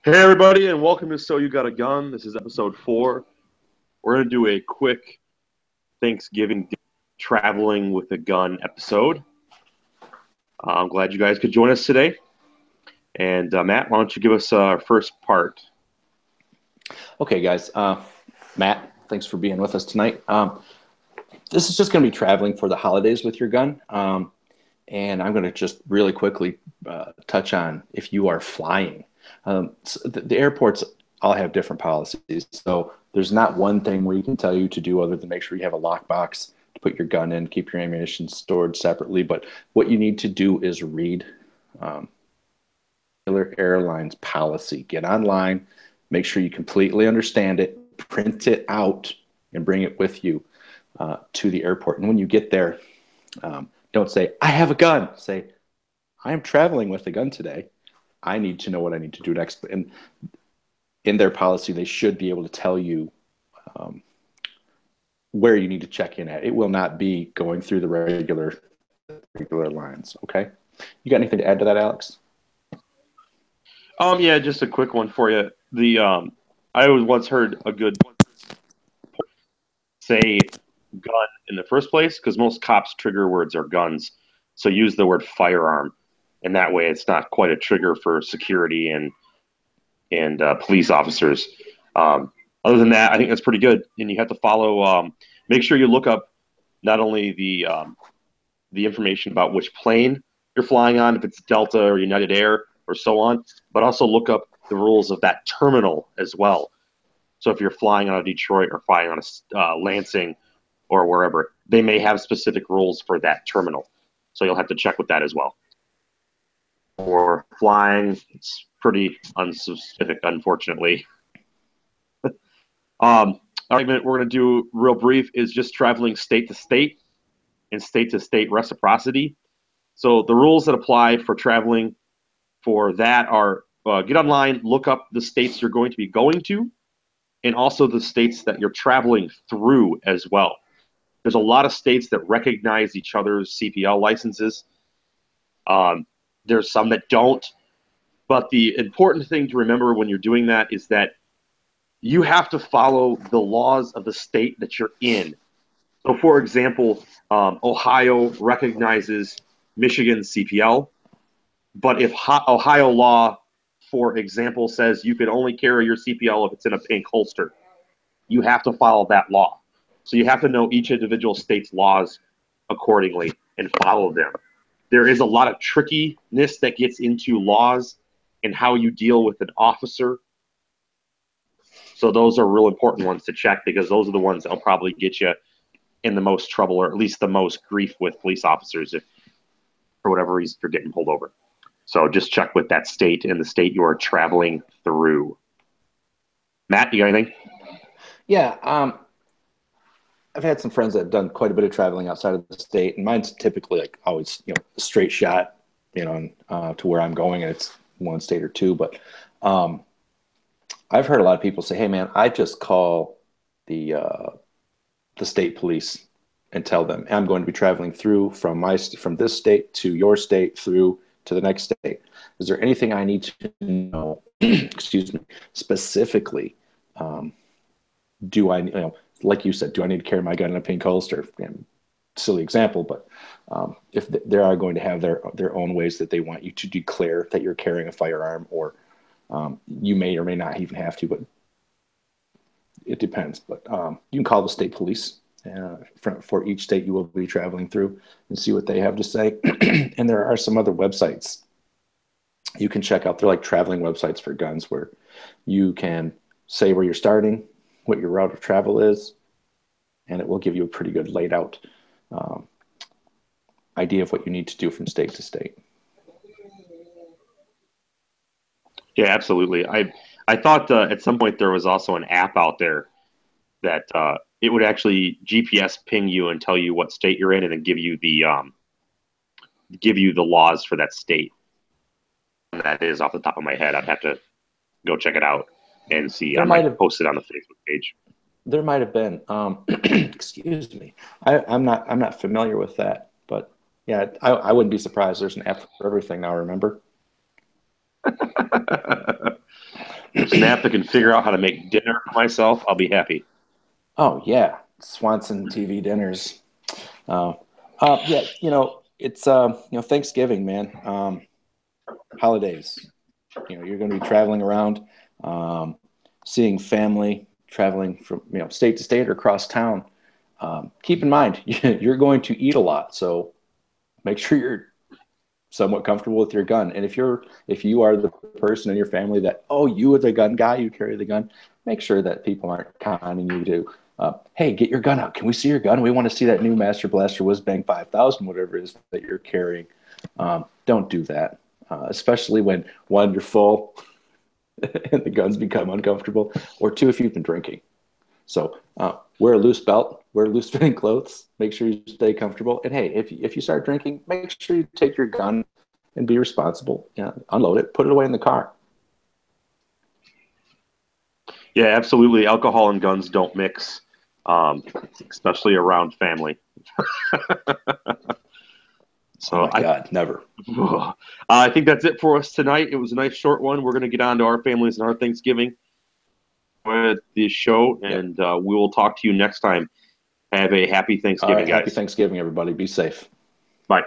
Hey everybody, and welcome to So You Got a Gun. This is episode 4. We're going to do a quick Thanksgiving traveling with a gun episode. I'm glad you guys could join us today. And Matt, why don't you give us our first part? Okay, guys. Matt, thanks for being with us tonight. This is just going to be traveling for the holidays with your gun. And I'm going to just really quickly touch on if you are flying. So the airports all have different policies. So there's not one thing where you can tell you to do other than make sure you have a lockbox to put your gun in, keep your ammunition stored separately. But what you need to do is read airlines policy. Get online, make sure you completely understand it, print it out, and bring it with you to the airport. And when you get there, don't say, I have a gun. Say, I am traveling with a gun today. I need to know what I need to do next. And in their policy, they should be able to tell you where you need to check in at. It will not be going through the regular lines. Okay. You got anything to add to that, Alex? Yeah, just a quick one for you. I once heard a good say gun in the first place because most cops' trigger words are guns. So use the word firearm, and that way it's not quite a trigger for security and police officers. Other than that, I think that's pretty good. And you have to follow. Make sure you look up not only the information about which plane you're flying on, if it's Delta or United Air or so on, but also look up the rules of that terminal as well. So if you're flying on a Detroit or flying on a Lansing or wherever, they may have specific rules for that terminal. So you'll have to check with that as well. For flying, it's pretty unspecific, unfortunately. Argument we're going to do real brief is just traveling state to state and state to state reciprocity. So the rules that apply for traveling for that are get online, look up the states you're going to be going to, and also the states that you're traveling through as well. There's a lot of states that recognize each other's CPL licenses. There's some that don't. But the important thing to remember when you're doing that is that you have to follow the laws of the state that you're in. So, for example, Ohio recognizes Michigan's CPL, but if Ohio law, for example, says you can only carry your CPL if it's in a pink holster, you have to follow that law. So you have to know each individual state's laws accordingly and follow them. There is a lot of trickiness that gets into laws and how you deal with an officer. So those are real important ones to check because those are the ones that will probably get you in the most trouble or at least the most grief with police officers if for whatever reason you're getting pulled over. So just check with that state and the state you are traveling through. Matt, you got anything? Yeah. I've had some friends that have done quite a bit of traveling outside of the state, and mine's typically like always, a straight shot, to where I'm going, and it's one state or two. But I've heard a lot of people say, "Hey, man, I just call the state police and tell them I'm going to be traveling through from this state to your state through to the next state. Is there anything I need to know? Excuse me, specifically? Do I, like you said, do I need to carry my gun in a pink holster?" Silly example, but if they are going to have their own ways that they want you to declare that you're carrying a firearm, or you may or may not even have to, but it depends. But you can call the state police for each state you will be traveling through and see what they have to say. And there are some other websites you can check out. They're like traveling websites for guns where you can say where you're starting, what your route of travel is, and it will give you a pretty good laid out idea of what you need to do from state to state. Yeah, absolutely. I thought at some point there was also an app out there that it would actually GPS ping you and tell you what state you're in, and then give you the laws for that state. And that is off the top of my head. I'd have to go check it out and see. I might post it on the Facebook page. There might have been. Excuse me. I'm not familiar with that, but yeah, I wouldn't be surprised. There's an app for everything now. Remember? Snap that can figure out how to make dinner for myself, I'll be happy. Oh yeah, Swanson TV dinners. Uh, yeah, it's Thanksgiving, man. Holidays. You're going to be traveling around, um, seeing family, traveling from state to state or across town. Keep in mind, you're going to eat a lot, so make sure you're somewhat comfortable with your gun. And if you are the person in your family that, oh, you are the gun guy, you carry the gun, make sure that people aren't conning you to, hey, get your gun out. Can we see your gun? We want to see that new Master Blaster Whiz Bang 5000, whatever it is that you're carrying. Don't do that, especially when one, you're full and the guns become uncomfortable, or two, if you've been drinking. So wear a loose belt, wear loose fitting clothes, make sure you stay comfortable. And hey, if you start drinking, make sure you take your gun and be responsible. Yeah, unload it, put it away in the car. Yeah, absolutely. Alcohol and guns don't mix, especially around family. Oh So my God, never. I think that's it for us tonight. It was a nice short one. We're going to get on to our families and our Thanksgiving with this show, Yep. and we will talk to you next time. Have a happy All Thanksgiving, right. Happy guys. Thanksgiving, everybody. Be safe. Bye.